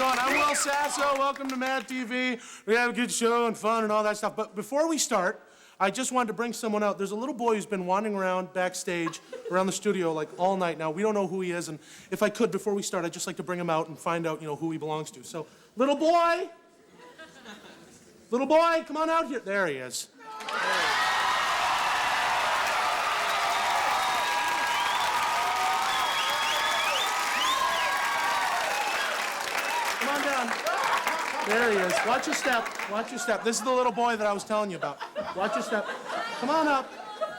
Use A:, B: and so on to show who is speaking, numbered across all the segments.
A: doing? I'm Will Sasso. Welcome to Mad TV. We have a good show and fun and all that stuff. But before we start, I just wanted to bring someone out. There's a little boy who's been wandering around backstage, around the studio, like all night now. We don't know who he is, and if I could, before we start, I'd just like to bring him out and find out, who he belongs to. So, little boy, come on out here. There he is. Come on down. There he is. Watch your step. Watch your step. This is the little boy that I was telling you about. Watch your step. Come on up.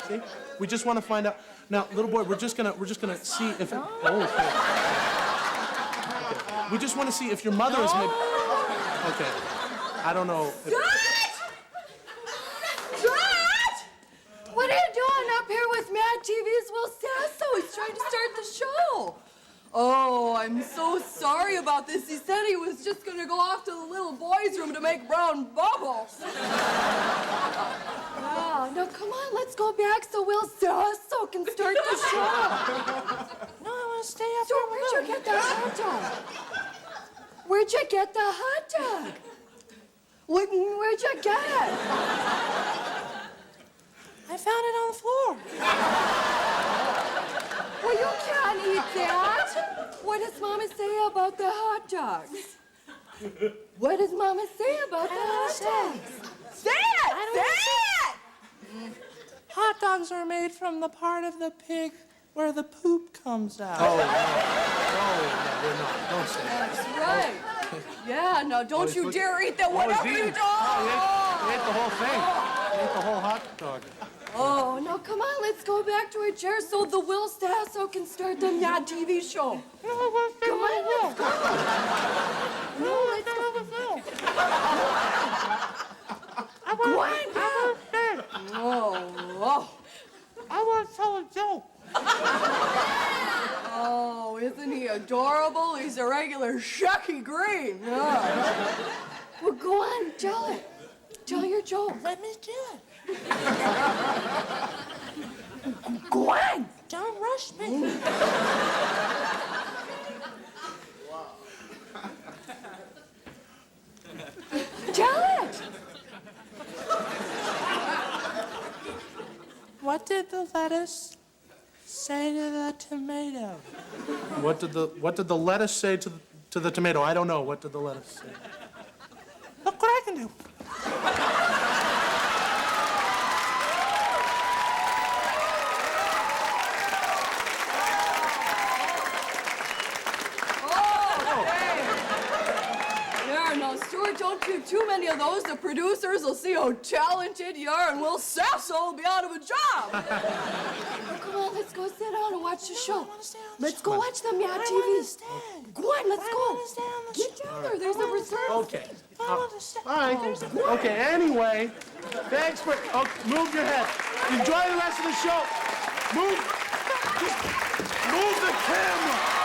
A: See? We just want to find out. Now, little boy, we're just gonna see if it. Oh, okay. We just want to see if your mother is maybe. Okay. I don't know.
B: Stuart! What are you doing up here with Mad TV's Will Sasso? He's trying to start the show. Oh, I'm so sorry about this. He said he was just going to go off to the little boys' room to make brown bubbles. Yeah, now come on, let's go back so Will Sasso can start the show.
C: No, I want to stay up
B: So where'd you get the hot dog? Where'd you get the hot dog? Where'd you get it?
C: I found it on the floor.
B: Well, you can't eat that. What does Mama say about the hot dogs? What does Mama say about the hot dogs? Say it! Say it!
C: Hot dogs are made from the part of the pig where the poop comes out.
A: Oh, no, they're not. Don't say that.
B: That's right. Yeah, no, don't you dare eat that, whatever you do.
A: Oh, he ate the whole thing. He ate the whole hot dog.
B: Oh, no, come on, let's go back to our chair so the Will Sasso can start the Mad TV show. Come on, let's go. No, let's go. Go on, Oh.
C: I want to tell a joke.
B: Oh, isn't he adorable? He's a regular Shucky Green. Yeah. Well, go on, tell it. Tell your joke.
C: Let me do it.
B: Go on.
C: Don't rush me.
B: Tell it.
C: What did the lettuce say to the tomato?
A: What did the lettuce say to the tomato? I don't know. What did the lettuce say?
C: Look what I can do.
B: Stuart, don't do too many of those. The producers will see how talented you are, and Will Sasso will be out of a job. Oh, come on, let's go sit down and watch the show. Let's go watch the Mad TV. Go on, let's go. Get down there. There's a reserve.
A: Okay. All right. Okay, anyway, thanks for... Oh, move your head. Enjoy the rest of the show. Move the camera.